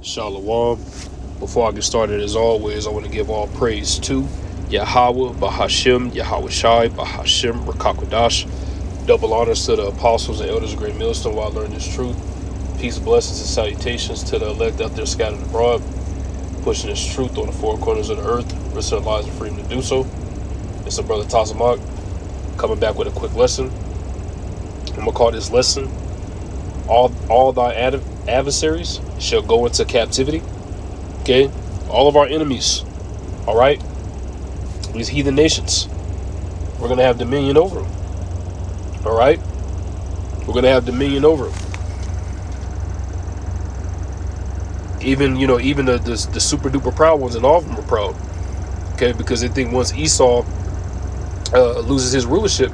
Shalom. Before I get started, as always, I want to give all praise to Yahweh, Bahashim, Yahweh Shai, Bahashim, Rakakwadash. Double honors to the apostles and elders of Great Millstone while I learn this truth. Peace, blessings, and salutations to the elect out there scattered abroad, pushing this truth on the four corners of the earth, risking their lives and freedom to do so. It's a brother Tazamak coming back with a quick lesson. I'm going to call this lesson, All thy adversaries shall go into captivity. Okay, all of our enemies, all right, these heathen nations, we're gonna have dominion over them. All right, we're gonna have dominion over them. Even the super duper proud ones, and all of them are proud. Okay, because they think once Esau loses his rulership,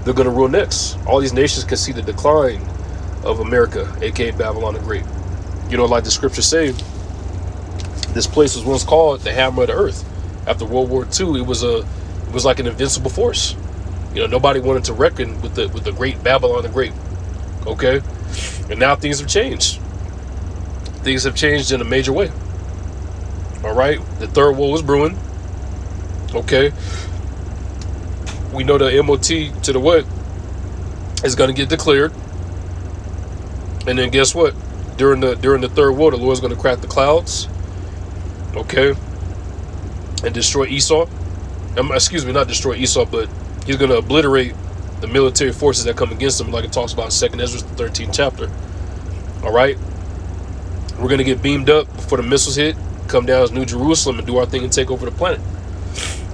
they're gonna rule next. All these nations can see the decline of America, aka Babylon the Great. Like the scriptures say, this place was once called the hammer of the earth. After World War II, it was like an invincible force. Nobody wanted to reckon with the great Babylon the Great. Okay, and now things have changed. Things have changed in a major way. All right, the third war is brewing. Okay, we know the MOT to the what is going to get declared, and then guess what? During the third war, the Lord's going to crack the clouds. Okay, and destroy Esau. Excuse me, not destroy Esau, but he's going to obliterate the military forces that come against him, like it talks about in 2nd Ezra, the 13th chapter. All right, we're going to get beamed up before the missiles hit, come down as New Jerusalem and do our thing and take over the planet.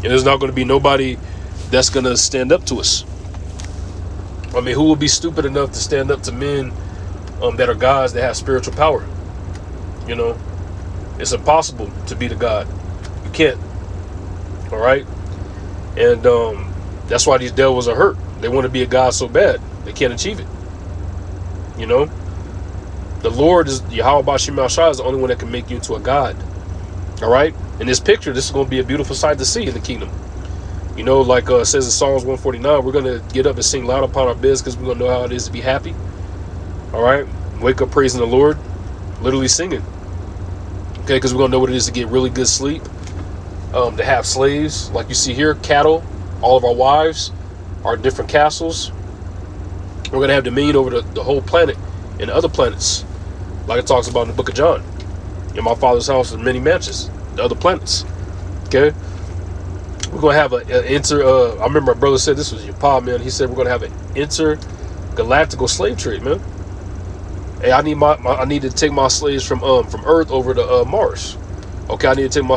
And there's not going to be nobody that's going to stand up to us. I mean, who will be stupid enough to stand up to men that are gods that have spiritual power? It's impossible to be the God. You can't. All right, and that's why these devils are hurt. They want to be a god so bad they can't achieve it. The Lord is Yahweh Bashim Shai is the only one that can make you into a god. All right, in this picture, this is going to be a beautiful sight to see in the kingdom. Like it says in Psalms 149, we're going to get up and sing loud upon our beds because we're going to know how it is to be happy. All right, wake up praising the Lord, literally singing. Okay, because we're going to know what it is to get really good sleep, to have slaves, like you see here, cattle, all of our wives, our different castles. We're going to have dominion over the whole planet and other planets, like it talks about in the book of John. In my Father's house are many mansions, the other planets. Okay, we're going to have I remember my brother said, this was your pa, man. He said we're going to have an intergalactical slave trade, man. Hey, I need to take my slaves from Earth over to Mars. Okay, I need to take my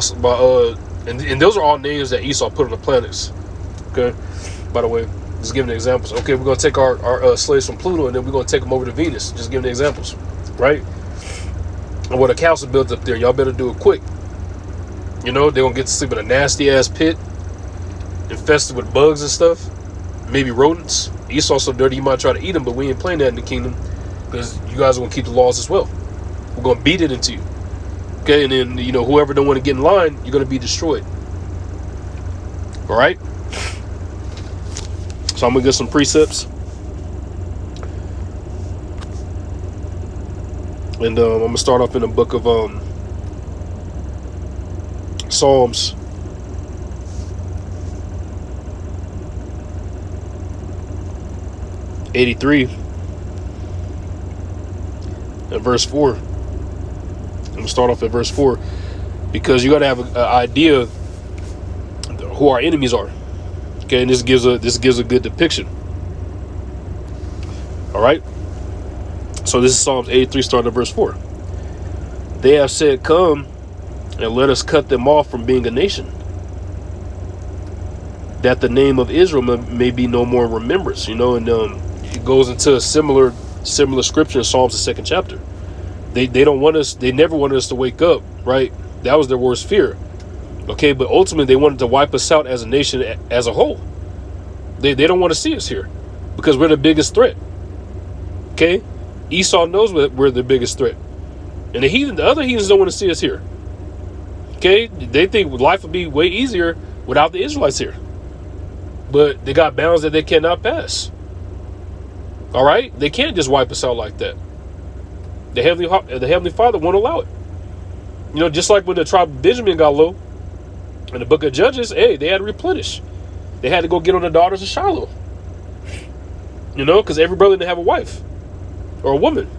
and those are all names that Esau put on the planets. Okay, by the way, just giving examples. Okay, we're gonna take our slaves from Pluto, and then we're gonna take them over to Venus. Just giving examples, right? And what a castle built up there, y'all better do it quick. They're gonna get to sleep in a nasty ass pit, infested with bugs and stuff, maybe rodents. Esau's so dirty you might try to eat them, but we ain't playing that in the kingdom. Because you guys are going to keep the laws as well. We're going to beat it into you. Okay, and then, whoever don't want to get in line, you're going to be destroyed. All right? So I'm going to get some precepts. And I'm going to start off in the book of Psalms. '83. And verse 4. I'm going to start off at verse 4 because you got to have an idea of who our enemies are. Okay, and this gives a good depiction. All right. So this is Psalms 83, starting at verse 4. They have said, "Come and let us cut them off from being a nation, that the name of Israel may be no more in remembrance." And it goes into a similar scripture in Psalms, the 2nd chapter. They don't want us. They never wanted us to wake up, right? That was their worst fear. Okay, but ultimately they wanted to wipe us out as a nation as a whole. They don't want to see us here because we're the biggest threat. Okay, Esau knows we're the biggest threat, and the other heathens don't want to see us here. Okay, they think life would be way easier without the Israelites here, but they got bounds that they cannot pass. All right, they can't just wipe us out like that. The Heavenly Father won't allow it. You know, just like when the tribe of Benjamin got low in the book of Judges, hey, they had to replenish. They had to go get on the daughters of Shiloh. You know, because every brother didn't have a wife or a woman.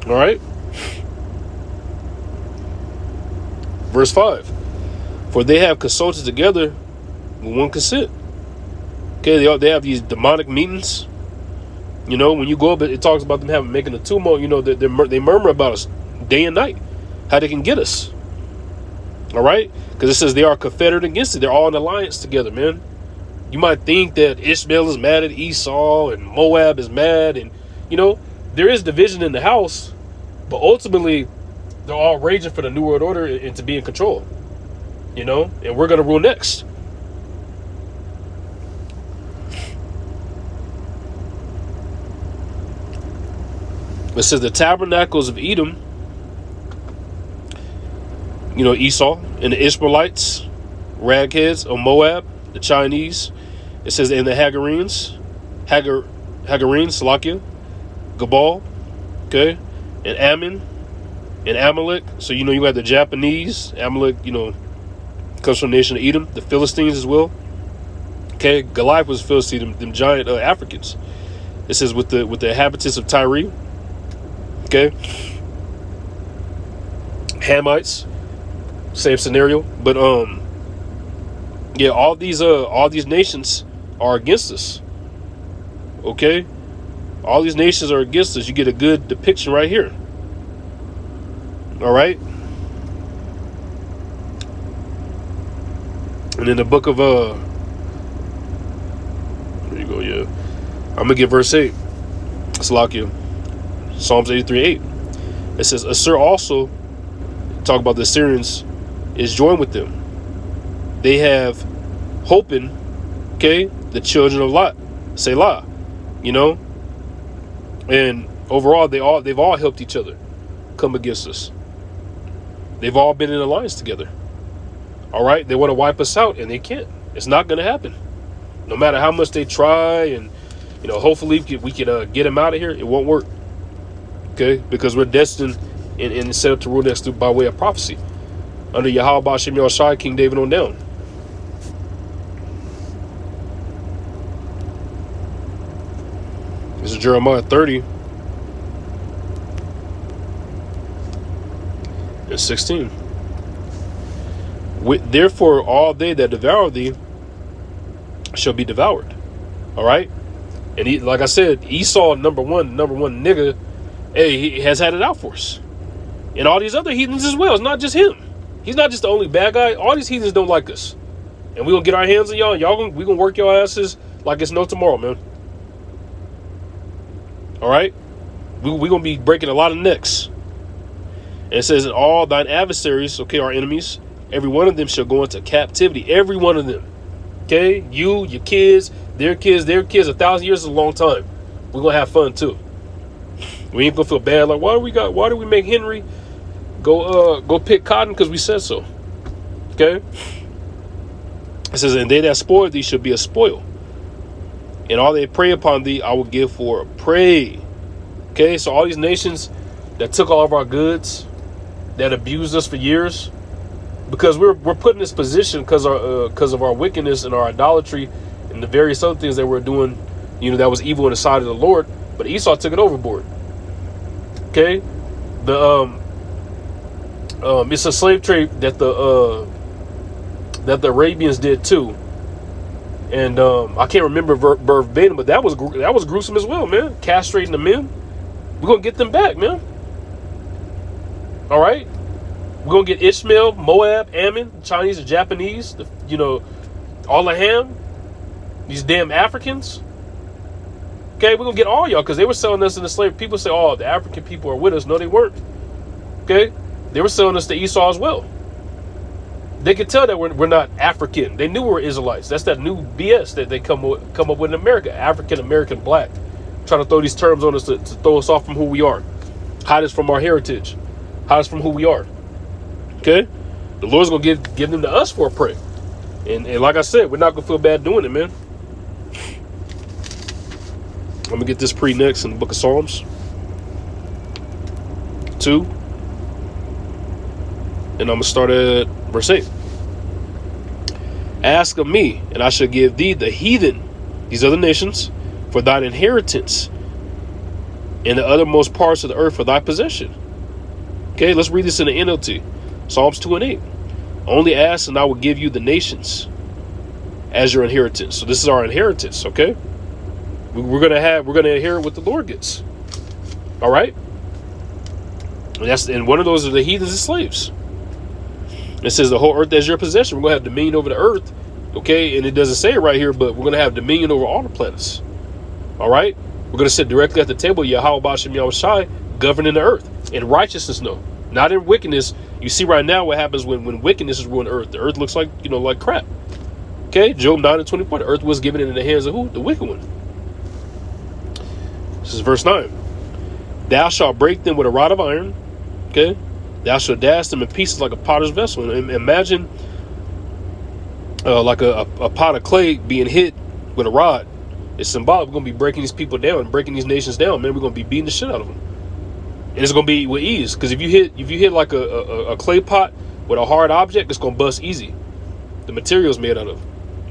All right. Verse 5. For they have consulted together with one consent. Okay, they have these demonic meetings. You know, when you go up, it talks about them making a tumult. You know, they murmur about us day and night, how they can get us. All right, because it says they are confederate against it. They're all in alliance together, man. You might think that Ishmael is mad at Esau and Moab is mad, and you know there is division in the house, but ultimately they're all raging for the New World Order and to be in control. You know, and we're gonna rule next. It says the tabernacles of Edom, you know, Esau, and the Ishmaelites, ragheads of Moab, the Chinese. It says in the Hagarenes, Salakia, Gabal, okay, and Ammon, and Amalek. So, you know, you have the Japanese, Amalek, you know, comes from the nation of Edom, the Philistines as well. Okay, Goliath was a Philistine, them giant Africans. It says with the inhabitants of Tyre. Okay, Hamites, same scenario, but yeah, all these nations are against us. Okay, all these nations are against us. You get a good depiction right here. All right, and in the book of there you go. Yeah, I'm gonna get verse 8. Salakia. Psalms 83:8. It says, Assur also, talk about the Assyrians, is joined with them. They have hoping, okay, the children of Lot, Selah, you know, and overall they've all helped each other come against us. They've all been in alliance together. All right, they want to wipe us out and they can't. It's not going to happen. No matter how much they try, and you know, hopefully we could get them out of here. It won't work. Okay, because we're destined and set up to rule next by way of prophecy under Yahweh Bashem Yahushai, King David on down. This is Jeremiah 30 and 16. Therefore, all they that devour thee shall be devoured. All right, and like I said, Esau, number one nigga. Hey, he has had it out for us. And all these other heathens as well. It's not just him. He's not just the only bad guy. All these heathens don't like us. And we're going to get our hands on y'all. We're going to work your asses like it's no tomorrow, man. All right? We're going to be breaking a lot of necks. And it says, all thine adversaries, okay, our enemies, every one of them shall go into captivity. Every one of them. Okay? You, your kids, their kids, 1,000 years is a long time. We're going to have fun too. We ain't gonna feel bad like why do we make Henry go pick cotton because we said so. Okay, it says, and they that spoil thee shall be a spoil, and all they prey upon thee I will give for a prey. Okay, so all these nations that took all of our goods, that abused us for years, because we're put in this position because of our wickedness and our idolatry and the various other things that we're doing, you know, that was evil in the sight of the Lord. But Esau took it overboard. Okay, it's a slave trade that the Arabians did too, and I can't remember verbatim, but that was gruesome as well, man. Castrating the men. We're gonna get them back, man. All right, we're gonna get Ishmael, Moab, Ammon, Chinese and Japanese. You know, all the Ham, these damn Africans. Okay, we're going to get all y'all because they were selling us in the slave. People say, oh, the African people are with us. No, they weren't. Okay, they were selling us to Esau as well. They could tell that we're not African. They knew we were Israelites. That's that new BS that they come up with in America. African, American, black. Trying to throw these terms on us to throw us off from who we are. Hide us from our heritage. Hide us from who we are. Okay, the Lord's going to give them to us for a prey. And like I said, we're not going to feel bad doing it, man. I'm going to get this next in the book of Psalms 2 and I'm going to start at verse 8. Ask of me, and I shall give thee the heathen, these other nations, for thine inheritance, and the othermost parts of the earth for thy possession. Okay, let's read this in the NLT. Psalms 2 and 8. Only ask, and I will give you the nations as your inheritance. So this is our inheritance, okay? We're gonna inherit what the Lord gets. All right? And one of those are the heathens and slaves. It says the whole earth as your possession. We're gonna have dominion over the earth, okay? And it doesn't say it right here, but we're gonna have dominion over all the planets. All right? We're gonna sit directly at the table, Yahweh Bashem Yahushai, governing the earth in righteousness, no, not in wickedness. You see right now what happens when wickedness is ruling earth. The earth looks like, like crap. Okay, Job 9 and 24. The earth was given in the hands of who? The wicked one. This is verse 9. Thou shalt break them with a rod of iron. Okay, thou shalt dash them in pieces like a potter's vessel. And imagine like a pot of clay being hit with a rod. It's symbolic. We're going to be breaking these people down and breaking these nations down, man. We're going to be beating the shit out of them. And it's going to be with ease. Because if you hit like a clay pot with a hard object, it's going to bust easy. The material's made out of.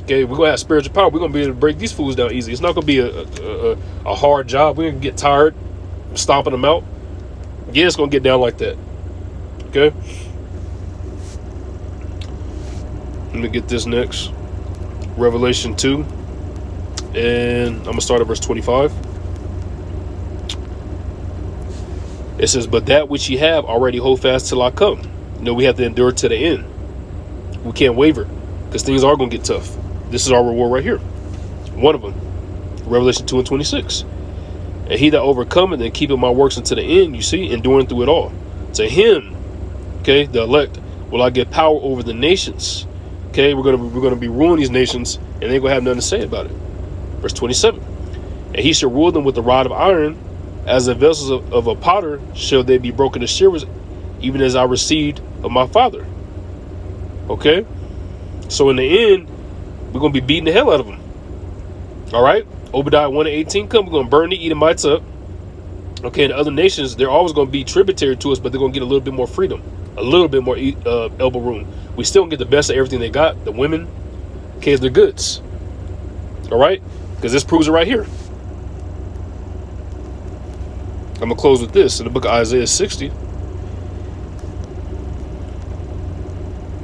Okay, we're going to have spiritual power. We're going to be able to break these fools down easy. It's not going to be a hard job. We're going to get tired stomping them out. Yeah, it's going to get down like that. Okay? Let me get this next. Revelation 2. And I'm going to start at verse 25. It says, but that which ye have already hold fast till I come. We have to endure to the end. We can't waver because things are going to get tough. This is our reward right here. One of them. Revelation 2 and 26. And he that overcometh and keepeth my works unto the end, you see, enduring through it all. To him, okay, the elect, will I give power over the nations. Okay, we're gonna be ruling these nations, and they ain't gonna have nothing to say about it. Verse 27. And he shall rule them with the rod of iron, as the vessels of a potter shall they be broken to shivers, even as I received of my Father. Okay, so in the end, we're gonna be beating the hell out of them. All right, Obadiah 1 and 18 come. We're gonna burn the Edomites up. Okay, and the other nations, they're always gonna be tributary to us, but they're gonna get a little bit more freedom, a little bit more elbow room. We still don't get the best of everything they got. The women, okay, their goods. All right, because this proves it right here. I'm gonna close with this in the book of Isaiah 60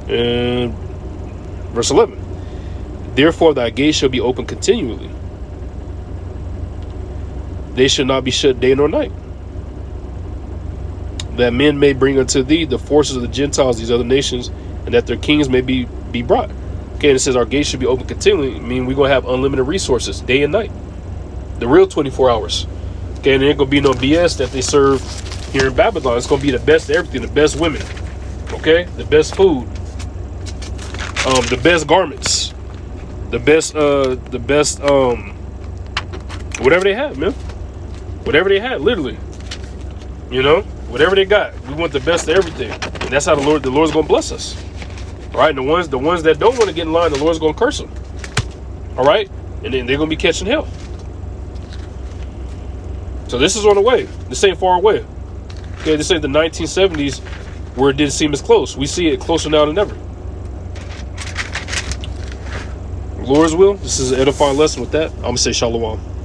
and verse 11. Therefore thy gates shall be open continually. They shall not be shut day nor night, that men may bring unto thee the forces of the Gentiles, these other nations, and that their kings may be brought. Okay, and it says our gates should be open continually. I mean, we're gonna have unlimited resources day and night, the real 24 hours. Okay, and there ain't gonna be no BS that they serve here in Babylon. It's gonna be the best of everything, the best women, okay, the best food, the best garments, the best whatever they have, man. Whatever they have, literally. Whatever they got. We want the best of everything. And that's how the Lord's gonna bless us. All right, and the ones that don't want to get in line, the Lord's gonna curse them. All right? And then they're gonna be catching hell. So this is on the way. This ain't far away. Okay, this ain't the 1970s where it didn't seem as close. We see it closer now than ever. Lord's will. This is an edifying lesson with that. I'm gonna say shalom.